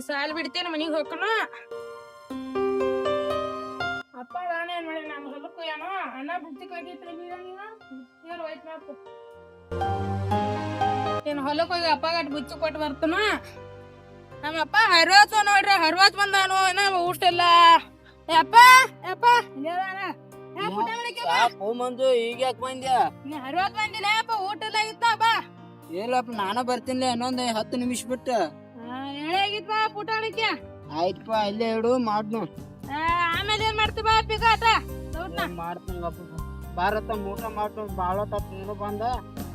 ಸಾಲ್ ಬಿಡ್ತೇನೆ ಮನಿಗ್ ಹೋಗ್ಕನು ಅಪ್ಪ ನಾನು ಏನ್ ಮಾಡಿ ನಾನು ಹೊಲಕ್ಕೂ ಏನೋ ಅಣ್ಣ ಬುತ್ತಿಗೆ ಹೋಗಿತ್ತು ನೀನು ಹೋಯ್ತು ಮಾತು ಏನ್ ಹೊಲಕ್ ಹೋಗಿ ಅಪ್ಪ ಗಟ್ ಬುಚ್ಚಿ ಕೊಟ್ಟು ಬರ್ತನ ನಮ್ಮಪ್ಪ ಹರ್ವಾತ್ ನೋಡ್ರಿ ಹರ್ವಾತ್ ಬಂದಾನು ಏನ ಊಟ ಇಲ್ಲ ಅಪ್ಪ ಅಪ್ಪ ಮಂಜು ಈಗ ಯಾಕೆ ಬಂದ್ಯಾ ಹರ್ವಾತ್ ಬಂದಿಲ್ಲ ಅಪ್ಪ ಊಟ ಇಲ್ಲ ಆಗಿತ್ತ ಬಾ ಇಲ್ಲಪ್ಪ ನಾನ ಬರ್ತೀನಿ ಇನ್ನೊಂದ್ 10 ನಿಮಿಷ ಬಿಟ್ಟು ಹೇಳಿ ಆಗಿತ್ ಬಾ ಪುಟಾಣಿಕೆ ಆಯ್ತಪ್ಪ ಇಲ್ಲೇ ಇಡು ಮಾಡ್ನು ಆಮೇಲೆ ಏನ್ ಮಾಡ್ತಿ ಬಾ ಪಿಗಾಟ ಮಾಡ್ತಂಗಪ್ಪ ಭಾರತ ಊಟ ಮಾಡ್ತು ಬಾಳ ತಪ್ಪ ನೀನು ಬಂದ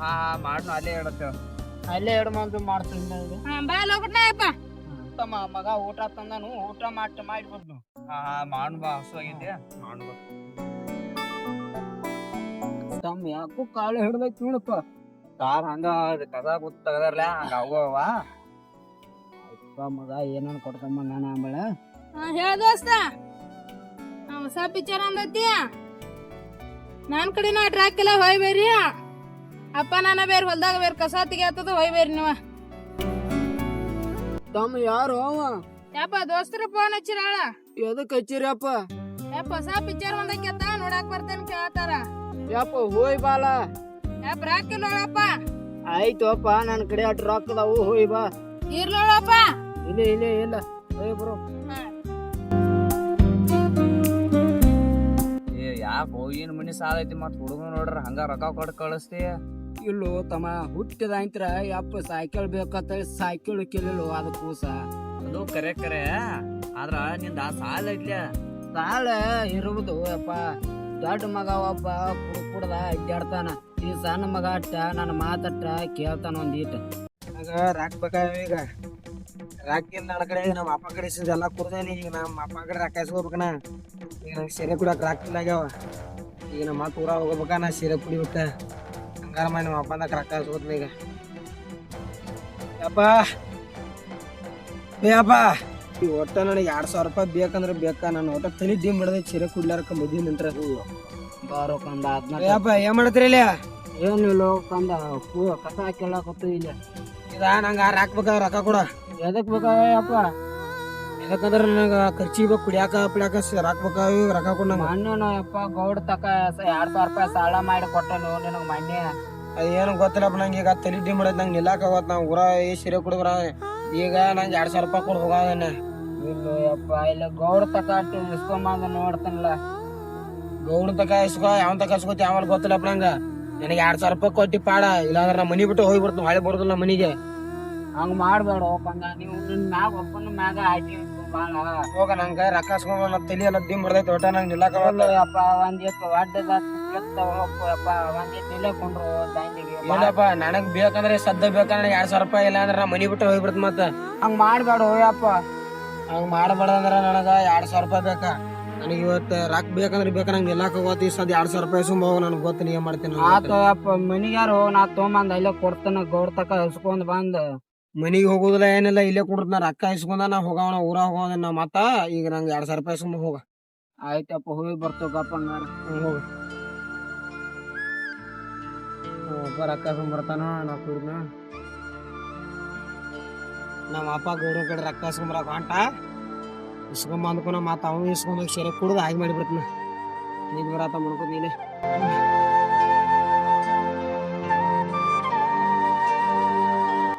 ಹಾ ಮಾಡ್ನು ಅಲ್ಲೇ ಇಡತ್ತೆ ಅಲ್ಲೇ ಇಡು ಮಂಜು ಮಾಡ್ತೀನಿ ಬಾ ಲೋಕಟ್ನಪ್ಪ ತಮ್ಮ ಮಗ ಊಟ ತಂದಾನು ಊಟ ಮಾಡಿಬಿಡ್ನು ಹಾ ಮಾಡು ಬಾ ಹಸುವಾಗೈತಿ ಮಾಡು ಬಾ ತಮ್ಮ ಯಾಕೋ ಕಾಳು ಹಿಡ್ದೈತಿ ನೋಡಪ್ಪ ಕಾರ್ ಹಂಗ ಕದ ಕೂತ್ ತಗದಾರ್ಲ ಹಂಗ ಅವವ ಮಗ ಏನನ್ ಕೊಡ್ತಮ್ಮ ನಾನು ಆಂಬಳ ಹೇಳ ದೋಸ್ತ ಹೊಸ ಪಿಕ್ಚರ್ ಅಂದೈತಿ ನಾನ್ ಕಡೆನ ಟ್ರ್ಯಾಕ್ ಎಲ್ಲ ಹೋಯ್ ಬೇರಿ ಅಪ್ಪ ನಾನ ಬೇರೆ ಹೊಲ್ದಾಗ ಬೇರೆ ಕಸ ತೆಗಿಯತ್ತದ ಹೋಯ್ ಬೇರಿ ನೀವ ತಮ್ಮ ಯಾರು ಅವ ಯಪ್ಪ ದೋಸ್ತರ ಫೋನ್ ಹಚ್ಚಿರಾಳ ಎದಕ್ ಹಚ್ಚಿರಪ್ಪ ಯಪ್ಪ ಹೊಸ ಪಿಕ್ಚರ್ ಬಂದೈತ ನೋಡಾಕ್ ಬರ್ತೇನೆ ಕೇಳ್ತಾರ ಯಪ್ಪ ಹೋಯ್ ಬಾಲ ಯಪ್ಪ ರಾಕಿಲ್ಲ ನೋಡಪ್ಪ ಆಯ್ತಪ್ಪ ನನ್ ಕಡೆ ಅಟ್ ರೊಕ್ಕ ಅದಾವು ಹೋಯ್ ಬಾ ಇರ್ಲೋಳಪ್ಪ ಇಲ್ಲ ಹೋಯ್ ಬ್ರೋ ಯಾಕೆ ಹೋಗಿನ ಮನಿ ಸಾಲ ಐತಿ ಮತ್ ಹುಡುಗ ನೋಡ್ರ ಹಂಗ ರೊಕ್ಕ ಕೊಟ್ಟು ಕಳಿಸ್ತಿ ಇಲ್ಲೋ ತಮ್ಮ ಹುಟ್ಟಿದಂತ್ರ ಯಪ್ಪ ಸೈಕಲ್ ಬೇಕಂತ ಸೈಕಲ್ ಕೇಳಿಲ್ಲ ಅದ ಕೂಸ ಅದು ಕರೆ ಆದ್ರ ನಿಂದ ಸಾಲ ಐತ್ಲ ಸಾಲ ಇರುವುದು ಯಪ್ಪ ದೊಡ್ಡ ಮಗ ಒಬ್ಬ ಕುಡ್ದ ಅಡ್ಡಾಡ್ತಾನ ಈ ಸಣ್ಣ ಮಗ ಅಟ್ಟ ನನ್ನ ಮಾತಟ್ಟ ಕೇಳ್ತಾನ ಒಂದೀಟ ರಾಕ್ ಬೇಕಾಗ ಈಗ ರಾಕಿಲ್ಲ ನನ್ನ ಕಡೆ ನಮ್ಮ ಅಪ್ಪ ಕಡೆ ಎಲ್ಲ ಕುಡ್ದೇನಿ ಈಗ ನಮ್ಮ ಅಪ್ಪ ಕಡೆ ರೊಕ್ಕ ಇಸ್ಕೋಬೇಕನ ಈಗ ನಂಗೆ ಸೀರೆ ಕುಡಿಯಕ್ಕೆ ರಾಕಿಲ್ಲ ಆಗ್ಯಾವ ಈಗ ನಮ್ಮ ಮಾತು ಊರ ಹೋಗ್ಬೇಕ ನಾ ಸೀರೆ ಕುಡಿಬೇಕ ಹಂಗಾರ ಮಾಡಿ ನಮ್ಮ ಅಪ್ಪಂದಾಗ ರೊಕ್ಕ ಇಸ್ಕೋತೀನಿ ಈಗ ಅಪ್ಪ ಅಪ್ಪ ಈ ಒಟ್ಟ ನನಗೆ 2,000 ರೂಪಾಯಿ ಬೇಕಂದ್ರೆ ಬೇಕಾ ನಾನು ಒಟ್ಟ ತಲೆ ಡಿಮ್ ಹಿಡ್ದೈತಿ ಸೀರೆ ಕುಡ್ಲಾರಕ್ಕ ಮದ್ವಿ ನಿಂತ್ರ ಬಾರೋ ಕಂದ ಅಪ್ಪ ಏನ್ ಮಾಡತ್ರಿ ಇಲ್ಲಿ ಏನಿಲ್ಲ ಕಂದ ಕಸ ಕೇಳಕತ್ತು ಇಲ್ಲ ಇದ ನಂಗೆ ರಾಕ್ಬೇಕಾಗ ರೊಕ್ಕ ಕೊಡ ಎದಕ್ ಬೇಕಾಯಪ್ಪ ಯಾಕಂದ್ರೆ ನನಗೆ ಖರ್ಚಿಗೆ ಬೇಕು ಕುಡಿಯಾಕ ಪಿಡ್ಯಾಕ ರಾಕ್ಬೇಕಾಗ ರೊಕ್ಕ ಕೊಡ ನಂಗೆ ಮೊನ್ನೆ ಯಪ್ಪ ಗೌಡ್ ತಕ 2,000 ರೂಪಾಯಿ ಸಾಲ ಮಾಡಿ ಕೊಟ್ಟನು ನಿನಗ್ ಮೊನ್ನೆ ಅದೇನು ಗೊತ್ತಿಲ್ಲಪ್ಪ ನಂಗೆ ಈಗ ತಲೆ ಡಿಮ್ ಮಾಡೈತೆ ನಂಗೆ ನಿಲ್ಲಾಕ ಹೋಗತ್ ನಾವು ಊರ ಸೀರೆ ಕುಡಿದ್ರ ಈಗ ನಂಗೆ 2,000 ರೂಪಾಯಿ ಕೊಡ್ ಹೋಗೋದನ್ನ ಇಲ್ಲ ಯಪ್ಪ ಇಲ್ಲ ಗೌಡ್ ತಕ ಇಸ್ಕೊಂಬಂದ ನೋಡ್ತಾನಲ್ಲ ಗೌಡ ತಕ ಇಸ್ಕೋ ಯಾವನ್ ತಕ ಇಸ್ಕೋತಿ ಆಮೇಲೆ ಗೊತ್ತಿಲ್ಲಪ್ಪ ನಂಗೆ ನನಗೆ 2,000 ರೂಪಾಯಿ ಕೊಟ್ಟಿ ಪಾಡ ಇಲ್ಲಾಂದ್ರೆ ನಾ ಮನಿ ಬಿಟ್ಟು ಹೋಗಿ ಬರ್ತೀನಿ ಹೊಳೆ ಬರೋದಿಲ್ಲ ಮನಿಗೆ ಹಂಗ ಮಾಡ್ಬೇಡ ಕಂದ ನೀವು ನಿನ್ ಮ್ಯಾಗ ಒಬ್ಬನ ಮ್ಯಾಗ ಹಾಕಿ ಬಾಳ ಹೋಗ ನಂಗೆ ರೊಕ್ಕ ಇಸ್ಕೊಂಡ್ ನಾ ತಲೆ ಎಲ್ಲ ಡಿಮ್ ಬರ್ತೈತೆ ಒಟ್ಟ ನಂಗೆ ನಿಲ್ಲಾಕ ಯಪ್ಪ ಒಂದಿತ್ತು ಒಡ್ಡದ ಯಪ್ಪ ಒಂದಿತ್ತು ನಿಲ್ಲಕೊಂಡ್ರು ದಾಂಡಿಗೆ ಇಲ್ಲಪ್ಪ ನನಗ್ ಬೇಕಂದ್ರೆ ಸದ್ದ ಬೇಕಂದ್ರೆ 2,000 ರೂಪಾಯಿ ಇಲ್ಲ ಅಂದ್ರೆ ನಾ ಮನಿ ಬಿಟ್ಟು ಹೋಗಿ ಬರ್ತೀನಿ ಮತ್ತೆ ಹಂಗ ಮಾಡ್ಬೇಡ ಯಪ್ಪ ಹಂಗ ಮಾಡಬೇಡ ಅಂದ್ರೆ ನನಗ 2,000 ರೂಪಾಯಿ ಬೇಕಾ ನನಗೆ ಇವತ್ತು ರೊಕ್ಕ ಬೇಕಂದ್ರೆ ನಂಗೆ ನಿಲ್ಲಾಕ ಹೋಗತಿ ಸದ್ 2,000 ರೂಪಾಯಿ ಸುಮ್ಮ ಹೋಗ ನನಗೆ ಗೊತ್ತು ನೀ ಏನ್ ಮಾಡ್ತೀನಿ ಆತ ಯಪ್ಪ ಮನಿಗ್ಯಾರು ನಾ ತೊಗೊಂಬಂದ ಇಲ್ಲೇ ಕೊಡ್ತಾನ ಗೌಡ್ ತಕ ಇಸ್ಕೊಂಡ್ ಬಂದ್ ಮನಿಗೆ ಹೋಗುದಿಲ್ಲ ಏನಿಲ್ಲ ಇಲ್ಲೇ ಕೊಡ್ತ ರೊಕ್ಕ ಇಸ್ಕೊಂಡ ನಾ ಹೋಗವನ ಊರ ಹೋಗೋದ ನಾ ಮತ್ತ ಈಗ ನಂಗೆ 2,000 ರೂಪಾಯಿ ಸುಮ್ಮ ಹೋಗ ಆಯ್ತಪ್ಪ ಹೋಗಿ ಬರ್ತೋಗಪ್ಪ ಹಂಗಾರ ಹೋಗ ಒಬ್ಬ ರೊಕ್ಕ ಸುಮ್ ಬರ್ತಾನ ನಾ ಕುಡ್ನ ನಮ್ಮ ಅಪ್ಪ ಗೌಡ ಕಡೆ ರೊಕ್ಕ ಇಸ್ಕೊಂಬರಕ ಹೊಂಟ ಇಸ್ಕೊಂಬಂದ್ಕೊನ ಮತ್ತ ಅವನು ಇಸ್ಕೊಂಡ್ ಸೀರೆ ಕುಡ್ದು ಹಾಗೆ ಮಾಡಿಬಿಡ್ತಾನ ನೀನ್ ಬರತ್ತ ಮಾಡ್ಕೋ ನೀನೆ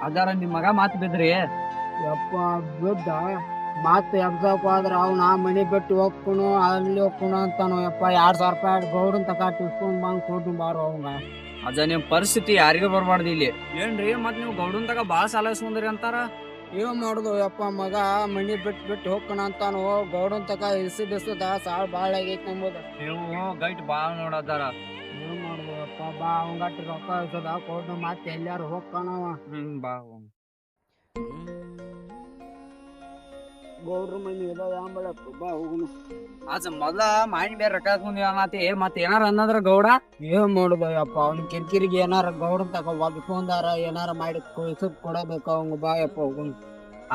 ಅದಾರ ನಿಮ್ ಮಗ ಮಾತು ಬಿದ್ರಿ ಯಪ್ಪ ಬಿದ್ದ ಮತ್ತೆ ಎಬ್ಸಕ್ ಹೋದ್ರ ಅವ್ನ ಮನಿ ಬಿಟ್ಟು ಹೋಗ್ಕೊನು ಅಲ್ಲಿ ಹೋಗ್ಕೊನು ಅಂತಾನು ಯಪ್ಪ 2,000 ರೂಪಾಯಿ ಗೌಡನ್ ತಕ ಇಸ್ಕೊಂಡ್ ಬಂದ್ ಕೊಟ್ಟು ಬಾರೋ ಅವಂಗ ಅದ ನಿಮ್ ಪರಿಸ್ಥಿತಿ ಯಾರಿಗೂ ಬರ್ಬಾರ್ದು ಇಲ್ಲಿ ಏನ್ರಿ ಮತ್ ನೀವು ಗೌಡನ್ ತಗ ಬಾಳ ಸಾಲ ಇಸ್ಕೊಂಡ್ರಿ ಅಂತಾರ ಏನ್ ಮಾಡುದು ಯಪ್ಪ ಮಗ ಮನಿ ಬಿಟ್ಟು ಹೋಗ್ಕೊಣ ಅಂತಾನು ಗೌಡನ್ ತಕ ಇಸದ ಸಾಲ ಬಾಳ ಆಗೈತಿ ನಂಬುದು ನೀವು ಗೈಟ್ ಬಾಳ ನೋಡದಾರ ಏನ್ ಮಾಡುದು ಯಪ್ಪ ಬಾ ಅವಂಗಟ್ಟಿ ರೊಕ್ಕ ಇಸದ ಕೊಟ್ಟು ಮತ್ತೆ ಎಲ್ಲಾರು ಹೋಗ್ಕಣವ ಬಾ ಗೌಡ್ರ ಮನಿ ಇದ ಯಾಂಬಳಪ್ಪ ಬಾ ಹೋಗುನು ಅದ ಮೊದ್ಲ ಮಾಡಿ ಬೇರೆ ರೊಕ್ಕ ಹಾಕೊಂಡಿ ಮತ್ ಏನಾರ ಅನ್ನದ್ರ ಗೌಡ ಏನ್ ಮಾಡುದು ಯಪ್ಪ ಅವ್ನ ಕಿರಿಕಿರಿಗೆ ಏನಾರ ಗೌಡನ್ ತಕ ಒದ್ಕೊಂಡಾರ ಏನಾರ ಮಾಡಿ ಕೊಯ್ಸಕ್ ಕೊಡಬೇಕು ಅವಂಗ ಬಾ ಯಪ್ಪ ಹೋಗುನು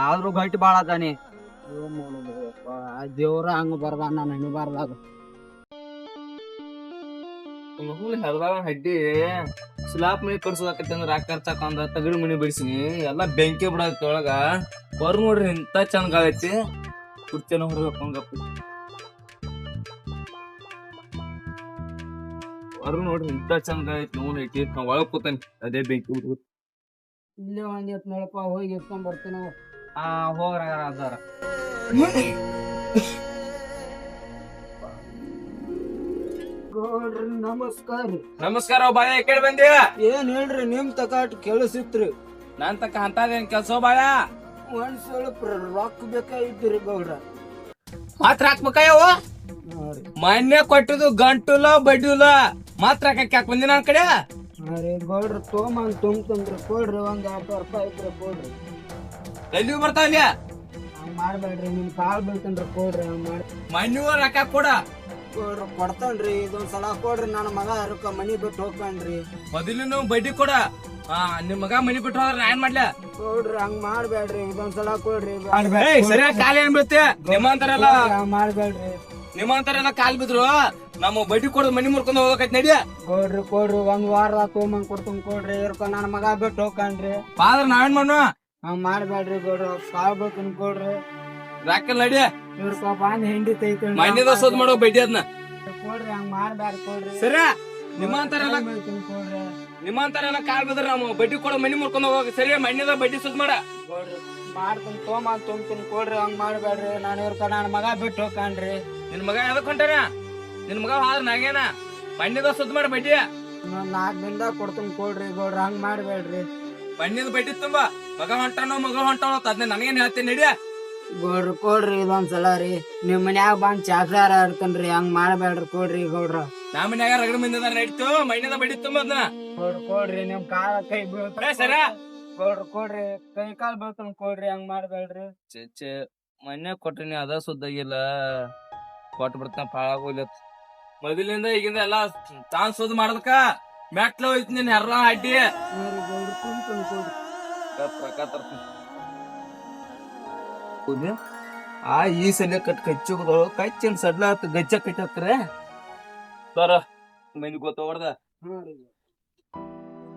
ಆದ್ರೂ ಗೈಟ್ ಬಾಳ ಅದಾನಿ ಏನ್ ಮಾಡುದು ಯಪ್ಪ ಆ ದೇವ್ರ ಹಂಗ ಬರ್ದಾನ ನಾನು ಹಣಿಬಾರ್ದಾಗ ಹಡ್ಡಿ ಸ್ಲಾಪ್ ಮನಿ ಕಟ್ಸೋದಕ್ಕೈತಿ ಅಂದ್ರ ರಾಕ್ ಖರ್ಚಾಕ ಅಂದ ತಗಡಿ ಮನಿ ಬಿಡಿಸಿನಿ ಎಲ್ಲಾ ಬೆಂಕಿ ಬಿಡಾಕತಿ ಒಳಗ ಹೊರ ನೋಡ್ರಿ ಇಂತ ಚಂದ ಗಾಳೈತಿ ಕುರ್ಚೆನ ಹೊರಬೇಕು ಹಂಗಪ್ಪ ಹೊರ ನೋಡ್ರಿ ಇಂತ ಚಂದ ಗಾಳೈತಿ ನೋಡ್ ಐತಿ ನಾ ಒಳಗ್ ಕೂತಾನಿ ಅದೇ ಬೆಂಕಿ ಬಿಡ್ಬೇಕು ಇಲ್ಲೇ ಒಂದ್ ಎತ್ ನೋಡಪ್ಪ ಹೋಗಿ ಎತ್ಕೊಂಡ್ ಬರ್ತೀನಿ ಹೋಗ್ರ ಅದಾರ ಗೌಡ್ರಿ ನಮಸ್ಕಾರ ರೀ. ನಮಸ್ಕಾರ ಬಾಯ ಕೇಳಿ ಬಂದಿ ಏನ್ ಹೇಳ್ರಿ ನಿಮ್ ತಕಾಟ್ ಕೇಳಿಸಿತ್ರಿ ನಾನ್ ತಕ್ಕ ಅಂತದೇನ್ ಕೆಲ್ಸ ಬಾಯ ಒಂದ್ ಸ್ವಲ್ಪ ರೊಕ್ಕ ಬೇಕಾಗಿತ್ರಿ ಗೌಡ್ರ ಮಾತ್ರ ಹಾಕ್ಬೇಕಾಯವ ಮೊನ್ನೆ ಕೊಟ್ಟಿದ್ದು ಗಂಟುಲ ಬಡ್ಡಿಲ್ಲ ಮಾತ್ರ ಹಾಕಕ್ ಬಂದಿ ನನ್ ಕಡೆ ರೀ ಗೌಡ್ರ ತೊಗೊಂಬಂದ್ ತುಂಬ್ತಂದ್ರಿ ಕೊಡ್ರಿ ಒಂದ್ 200 ರೂಪಾಯಿ ಐತ್ರಿ ಕೊಡ್ರಿ ಎಲ್ಲಿ ಬರ್ತಾವ ಇಲ್ಲಿ ಹಂಗ್ ಮಾಡ್ಬೇಡ್ರಿ ನಿಮ್ ಕಾಲ್ ಬೀಳ್ತನ್ರಿ ಕೊಡ್ರಿ ಹಂಗ್ ಮಾಡಿ ಮಣ್ಣು ರೊಕ್ಕ ಕೊಡ ಕೊಡ್ರಿ ಕೊಡ್ತಾನ್ರಿ ಇದೊಂದ್ ಸಲ ಕೊಡ್ರಿ ನನ್ನ ಮಗ ಅರ್ಕ ಮನಿ ಬಿಟ್ಟು ಹೋಗ್ತಾನ್ರಿ ಮೊದಲು ಬಡ್ಡಿ ಕೊಡ ನಿಮ್ ಮಗ ಮನಿ ಬಿಟ್ಟು ಹೋದ್ರ ನಾ ಏನ್ ಮಾಡ್ಲ ಕೊಡ್ರಿ ಹಂಗ್ ಮಾಡ್ಬೇಡ್ರಿ ಇದೊಂದ್ ಸಲ ಕೊಡ್ರಿ ಸರಿಯಾಗಿ ಕಾಲ ಏನ್ ಬೀಳುತ್ತೆ ನಿಮ್ಮಂತಾರೆಲ್ಲ ಹಂಗ್ ಮಾಡ್ಬೇಡ್ರಿ ನಿಮ್ಮಂತಾರೆಲ್ಲ ಕಾಲ್ ಬಿದ್ರು ನಮ್ಮ ಬಡ್ಡಿ ಕೊಡೋದು ಮನಿ ಮುರ್ಕೊಂಡ್ ಹೋಗಕೈತಿ ನಡಿ ಕೊಡ್ರಿ ಕೊಡ್ರಿ ಒಂದ್ ವಾರ ತೊಗೊಂಬಂದ್ ಕೊಡ್ತೀನಿ ಕೊಡ್ರಿ ಇರ್ಕ ನನ್ನ ಮಗ ಬಿಟ್ಟು ಹೋಗ್ತಾನ್ರಿ ಆದ್ರ ನಾವೇನ್ ಮಾಡು ಹಂಗ್ ಮಾಡ್ಬೇಡ್ರಿ ಗೌಡ್ರ ಕಾಲ್ ಬೀಳ್ತೀನಿ ಕೊಡ್ರಿ ರಾಕಲ್ ನಡಿ ಇವ್ರ ಬಂದ್ ಹೆಂಡಿ ತೈತೇನ್ರಿ ಮಣ್ಣಿದ ಸೋದ್ ಮಾಡೋ ಬಡ್ಡಿ ಅದನ್ನ ಕೊಡ್ರಿ ಹಂಗ್ ಮಾಡ್ಬ್ಯಾಡ್ರಿ ಕೊಡ್ರಿ ಸರಿ ನಿಮ್ಮಂತಾರೆಲ್ಲ ಬೀಳ್ತೀನಿ ಕೊಡ್ರಿ ನಿಮ್ಮಂತಾರೆಲ್ಲ ಕಾಲ್ ಬಿದ್ರ ನಮ್ಮ ಬಡ್ಡಿ ಕೊಡೋ ಮನಿ ಮುರ್ಕೊಂಡ್ ಹೋಗ ಸರಿ ಮಣ್ಣಿದ ಬಡ್ಡಿ ಸುದ್ ಮಾಡ ಕೊಡ್ರಿ ಮಾಡ್ತೀನಿ ತೊಗೊಂಬಂದ್ ತುಂಬ್ತೀನಿ ಕೊಡ್ರಿ ಹಂಗ್ ಮಾಡ್ಬೇಡ್ರಿ ನಾನು ಇವ್ರ ನನ್ನ ಮಗ ಬಿಟ್ಟು ಹೋಗ್ತಾನ್ರಿ ನಿನ್ ಮಗ ಯಾವ್ದಕ್ ಹೊಂಟಾನ ನಿನ್ ಮಗ ಆದ್ರ ನಾಗೇನ ಮಣ್ಣಿದ ಸುದ್ ಮಾಡ ಬಡ್ಡಿ 4 ದಿನದಾಗ ಕೊಡ್ತೀನಿ ಕೊಡ್ರಿ ಗೌಡ್ರ ಹಂಗ್ ಮಾಡ್ಬೇಡ್ರಿ ಮಣ್ಣಿದ ಬಡ್ಡಿ ತುಂಬಾ ಮಗ ಹೊಂಟಾನೋ ಮಗ ಹೊಂಟಾನೋ ಅದನ್ನ ನನಗೇನ್ ಹೇಳ್ತೀನಿ ನಡಿ ಗೌಡ್ರ ಕೊಡ್ರಿ ಇದೊಂದ್ ಸಲ ರೀ ನಿಮ್ ಮನ್ಯಾಗ ಬಂದ್ ಚಾಕ್ಲಾರ ಆಡ್ತನ್ರಿ ಹಂಗ್ ಮಾಡ್ಬೇಡ್ರಿ ಕೊಡ್ರಿ ಗೌಡ್ರ ನಾ ಮನ್ಯಾಗ ರಗಡ ಮಂದಿದ ನಡೀತು ಮಣ್ಣಿದ ಬಡ್ಡಿ ತುಂಬ ಅದನ್ನ ಕೊಡ್ರಿ ನಿಮ್ ಕಾಲ ಕೈ ಬೀಳ್ತಾರ ಸರ ಕೊಡ್ರಿ ಕೊಡ್ರಿ ಕೈ ಕಾಲ್ ಬೀಳ್ತಾನ ಕೊಡ್ರಿ ಹಂಗ್ ಮಾಡ್ಬೇಡ್ರಿ ಚೆ ಮನ್ಯಾಗ ಕೊಟ್ಟಿನಿ ಅದ ಸುದ್ದಾಗಿಲ್ಲ ಕೊಟ್ಟು ಬಿಡ್ತಾನ ಪಾಳಾಗೋಗ್ಲತ್ ಮೊದಲಿಂದ ಈಗಿಂದ ಎಲ್ಲಾ ತಾನ್ ಸುದ್ ಮಾಡದಕ್ಕ ಮೆಟ್ಲ ಹೋಯ್ತು ನೀನ್ ಹೆರ್ರ ಅಡ್ಡಿ ಗೌಡ್ರ ತುಂಬ್ತಾನ ಕೊಡ್ರಿ ಆ ಈ ಸಲ ಕಚ್ಚುಗದಳು ಕಚ್ಚನ್ ಸಡ್ಲ ಗಚ್ಚ ಕಟ್ಟತ್ರೆ ಸರ ಮನಿ ಗೊತ್ತವರ್ದ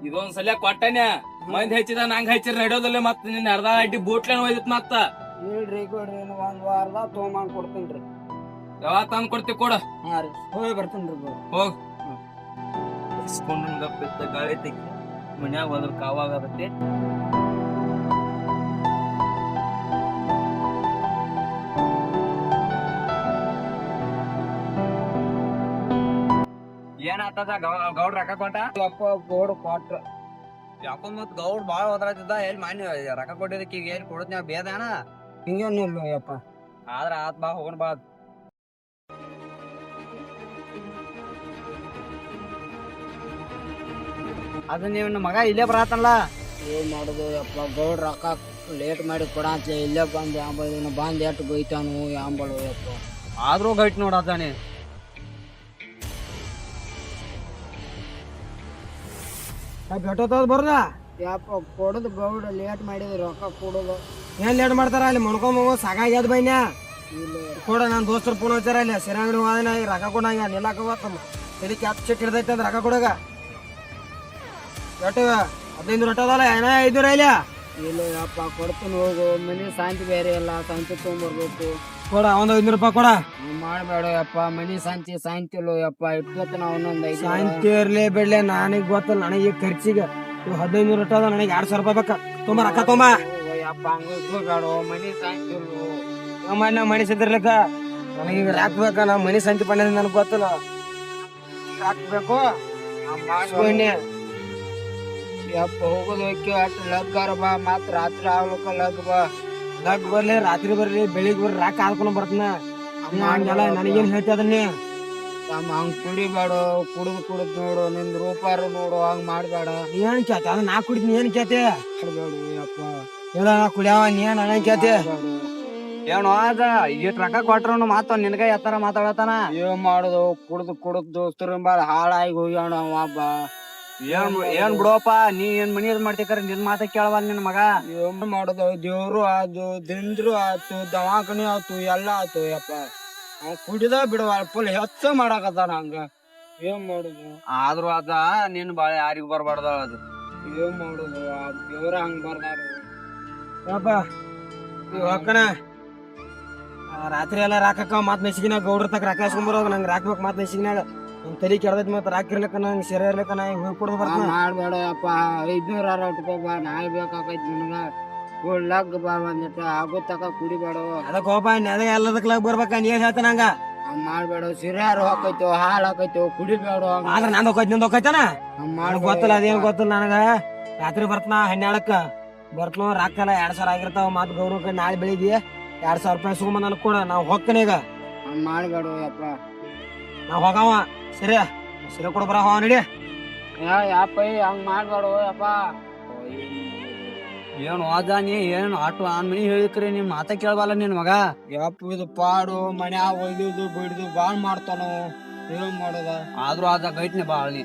ಇದೊಂದ್ ಸಲ ಕೊಟ್ಟನೆ ಮಂದಿ ಹೆಚ್ಚಿದ ನಂಗ್ ಹಚ್ಚಿರ ನಡೆಯೋದಲ್ಲ ಮತ್ ನಿನ್ ಅರ್ಧ ಅಡ್ಡಿ ಬೋಟ್ಲೇನ ಒಯ್ದಿತ್ ಮತ್ತ ಹೇಳ್ರಿ ಕೊಡ್ರಿ ಒಂದ್ ವಾರದಾಗ ತೊಗೊಂಬಂದ್ ಕೊಡ್ತೀನ್ರಿ ಯಾವಾಗ ತಂದ್ ಕೊಡ್ತಿ ಕೊಡ ಹಾ ರೀ ಹೋಗಿ ಬರ್ತೀನ್ರಿ ಹೋಗ್ ಇಸ್ಕೊಂಡ್ ಗಪ್ಪ ಗಾಳಿ ತೆಗಿ ಮನ್ಯಾಗ ಹೋದ್ರ ಕಾವಾಗತ್ತೆ ಏನಾಗ್ತದ ಗೌಡ್ರ ರೊಕ್ಕ ಕೊಟ್ಟ ಅಪ್ಪ ಗೋಡ್ ಕೊಟ್ರ ಯಾಕೊಂದ್ ಮತ್ ಗೌಡ್ ಬಾಳ ಹೋದ್ರಾತಿದ್ದ ಎಲ್ಲಿ ಮಾನ್ಯ ರೊಕ್ಕ ಕೊಟ್ಟಿದ್ದಕ್ಕೆ ಈಗ ಏನ್ ಕೊಡತ್ ನಾವ್ ಬೇದಾನ ಹಿಂಗೇನಿಲ್ಲ ಯಪ್ಪ ಆದ್ರ ಆತ್ ಬಾ ಹೋಗೋಣ ಬಾ ಅದು ನೀವು ಮಗ ಇಲ್ಲೇ ಬರತ್ತಲ್ಲ ಏನ್ ಮಾಡುದು ಯಪ್ಪ ಗೌಡ್ ರೊಕ್ಕ ಲೇಟ್ ಮಾಡಿ ಕೊಡಂತ ಇಲ್ಲೇ ಬಂದ್ ಯಾಂಬಳ ಬಂದ್ ಎಟ್ಟು ಬೈತಾನು ಯಾಂಬಳು ಯಪ್ಪ ಆದ್ರೂ ಗೈಟ್ ನೋಡತಾನೆ ಬೆಟ್ಟೋದ್ ಬರ್ದ ಯಪ್ಪ ಕೊಡದು ಗೌಡ ಲೇಟ್ ಮಾಡಿದ್ರು ರೊಕ್ಕ ಕೊಡೋದು ಏನ್ ಲೇಟ್ ಮಾಡ್ತಾರ ಅಲ್ಲಿ ಮಣ್ಕೊಂಬ ಸಾಕಾಗ್ಯದ ಬೈನ್ಯಾ ಇಲ್ಲ ಕೊಡ ನನ್ ದೋಸ್ತರು ಫೋನ್ ಹಚ್ಚಾರ ಅಲ್ಲಿ ಸಿರಂಗಡಿ ಹೋದ ರೊಕ್ಕ ಕೊಡಂಗ ನಿಲ್ಲಾಕ ಹೋಗ್ತಮ್ಮ ತಲೆ ಕ್ಯಾಪ್ ಚೆಕ್ ಹಿಡ್ದೈತೆ ಅಂದ್ ರೊಕ್ಕ ಕೊಡಗ ಎಟ್ಟು 15 ರೊಟ್ಟದಲ್ಲ ಏನ 5 ಇಲ್ಲ ಇಲ್ಲ ಯಪ್ಪ ಕೊಡ್ತೀನಿ ಹೋಗು ಮನಿ ಶಾಂತಿ ಬೇರೆ ಇಲ್ಲ ಶಾಂತಿ ತೊಗೊಂಬರ್ಬೇಕು ಕೊಡ ಒಂದ್ 500 ರೂಪಾಯಿ ಕೊಡ ಮಾಡ್ಬೇಡ ಯಪ್ಪ ಮನಿ ಶಾಂತಿ ಶಾಂತಿಲ್ಲ ಯಪ್ಪ ಇಟ್ಕೋತಾನ ಅವನೊಂದ್ 5 ಶಾಂತಿ ಇರ್ಲಿ ಬಿಡ್ಲಿ ನನಗ್ ಗೊತ್ತಲ್ಲ ನನಗೆ ಖರ್ಚಿಗೆ 15 ರೊಟ್ಟದ ನನಗೆ 2000 ರೂಪಾಯಿ ಬೇಕ ತುಂಬ ರೊಕ್ಕ ತುಂಬ ಯಪ್ಪ ಹಂಗ ಬೇಡ ಮನಿ ಶಾಂತಿ ನಮ್ಮ ಮನೆ ಸಿದ್ದಿರ್ಲಿಕ್ಕ ನನಗೆ ರಾಕ್ ಬೇಕ ನಾ ಮನಿ ಶಾಂತಿ ಪಣ್ಣ ನನಗೆ ಗೊತ್ತಲ್ಲ ಹಾಕ್ಬೇಕು ಯಪ್ಪ ಹೋಗೋದು ಹೋಗಿ ಅಷ್ಟು ಲಗ್ಗಾರ ಬಾ ಮತ್ ರಾತ್ರಿ ಆಗ್ಲಕ್ಕ ಲಗ್ ಬಾ ಲಗ್ ಬರ್ಲಿ ರಾತ್ರಿ ಬರ್ಲಿ ಬೆಳಿಗ್ಗೆ ಬರ್ರಿ ರಾಕ್ ಹಾದ್ಕೊಂಡ್ ಬರ್ತನ ಹಂಗೆಲ್ಲ ನನಗೇನ್ ಹೇಳ್ತದನ್ನೇ ತಮ್ಮ ಹಂಗ್ ಕುಡಿಬೇಡ ಕುಡಿದ್ ನೋಡು ನಿಂದ್ ರೂಪಾರು ನೋಡು ಹಂಗ್ ಮಾಡ್ಬೇಡ ಏನ್ ಕೇತ ಅದ ನಾ ಕುಡಿತೀನಿ ಏನ್ ಕೇತೆ ಮಾಡ್ಬೇಡ ಯಪ್ಪ ಇಲ್ಲ ನಾ ಕುಡಿಯವ ನೀ ನನಗೆ ಕೇತೆ ಏನು ಅದ ಇಟ್ ರೊಕ್ಕ ಕೊಟ್ರು ಮಾತ ನಿನಗ ಎತ್ತರ ಮಾತಾಡತಾನ ಏನ್ ಮಾಡುದು ಕುಡ್ದು ದೋಸ್ತರು ಬಾಳ ಹಾಳಾಗಿ ಹೋಗ್ಯಾಣ ಒಬ್ಬ ಏನ್ ಬಿಡೋಪ ನೀ ಏನ್ ಮನಿ ಮಾಡ್ತಿಕರ ನಿನ್ ಮಾತ ಕೇಳವಲ್ ನಿನ್ ಮಗ ಏನ್ ಮಾಡುದು ದೇವ್ರು ಆತು ದಿಂದ್ರು ಆತು ದವಾಖಾನಿ ಆತು ಎಲ್ಲಾ ಆತು ಯಪ್ಪ ಅವ್ ಕುಡಿದ ಬಿಡವ ಫುಲ್ ಹೆಚ್ಚ ಮಾಡಾಕತ್ತಾನ ಹಂಗ ಏನ್ ಮಾಡುದು ಆದ್ರೂ ಅದ ನಿನ್ ಬಾಳೆ ಯಾರಿಗೂ ಬರ್ಬಾರ್ದ ಅದು. ಏನ್ ಮಾಡುದು ಆ ದೇವ್ರ ಹಂಗ್ ಬರ್ದಾರ ಯಪ್ಪ ಇವ್ ಹೊಕ್ಕಣ ರಾತ್ರಿ ಎಲ್ಲ ರಾಕಕ್ಕ ಮತ್ ಮೆಸಿಗಿನ ಗೌಡ್ರ ತಕ ರಾಕ ಹಾಸ್ಕೊಂಬರೋಗ ನಂಗೆ ರಾಕ್ಬೇಕು ಮತ್ ಮೆಸಿಗಿನಾಗ ನಮ್ ತಲಿ ಕೆಡದೈತಿ ಮತ್ ರಾಕಿರ್ಲಕ್ಕ ನಂಗೆ ಸೆರೆ ಇರ್ಲಕ್ಕ ನಾ ಹೋಗಿ ಕೊಡೋದು ಬರ್ತಾನ ಮಾಡ್ಬೇಡ ಅಪ್ಪ 500 ಇಟ್ಕೋಬಾ ನಾಳೆ ಬೇಕಾಕೈತಿ ನಿನಗ ಲಗ್ ಬಾ ಬಂದಿಟ್ಟ ಆಗೋ ತಕ ಕುಡಿಬೇಡ ಅದಕ್ಕೆ ಹೋಪ ಅದ ಎಲ್ಲದಕ್ಲಾಗ ಬರ್ಬೇಕ ನೀ ಏನ್ ಹೇಳ್ತಾನ ಹಂಗ ಹಂಗ್ ಮಾಡ್ಬೇಡ ಸಿರಿಯಾರು ಹಾಕೈತೋ ಹಾಲ್ ಹಾಕೈತೋ ಕುಡಿಬೇಡ ಆದ್ರ ನಂದು ಹೋಗೈತಿ ನಿಂದು ಹೋಗೈತಾನ ಹಂಗ್ ನನಗ್ ಗೊತ್ತಿಲ್ಲ ಅದೇನ್ ಗೊತ್ತಿಲ್ಲ ನನಗ ರಾತ್ರಿ ಬರ್ತನ 12ಕ್ಕ ಬರ್ತನ ರಾಕಲ್ಲ 2000 ಆಗಿರ್ತಾವ ಮತ್ ಗೌರವ ನಾಳೆ ಬೆಳಿಗ್ಗೆ 2000 ರೂಪಾಯಿ ಸುಮ್ಮ ನನಗ್ ಕೊಡ ನಾವ್ ಹೋಗ್ತಾನೆ ಈಗ ಹಂಗ್ ಮಾಡ್ಬೇಡ ಯಪ್ಪ ನಾವ್ ಹೋಗವ ಸರಿ ಸರಿ ಕೊಡ ಬರ ಹೋಗ ನಡಿ ಯಪ್ಪ ಹಂಗ್ ಮಾಡ್ಬೇಡ ಯಪ್ಪ ಏನು ಅದ ನೀ ಏನು ಆಟೋ ಆನ್ ಮನಿ ಹೇಳಿಕ್ರಿ ನಿಮ್ ಮಾತ ಕೇಳಬಲ್ಲ ನಿನ್ ಮಗ. ಯಪ್ಪ ಇದು ಪಾಡು ಮನ್ಯಾಗ ಒಯ್ದುದು ಬಿಡುದು ಬಾಳ್ ಮಾಡ್ತಾನು ಏನ್ ಮಾಡೋದ ಆದ್ರೂ ಅದ ಗೈಟ್ನೆ ಬಾಳ ನೀ.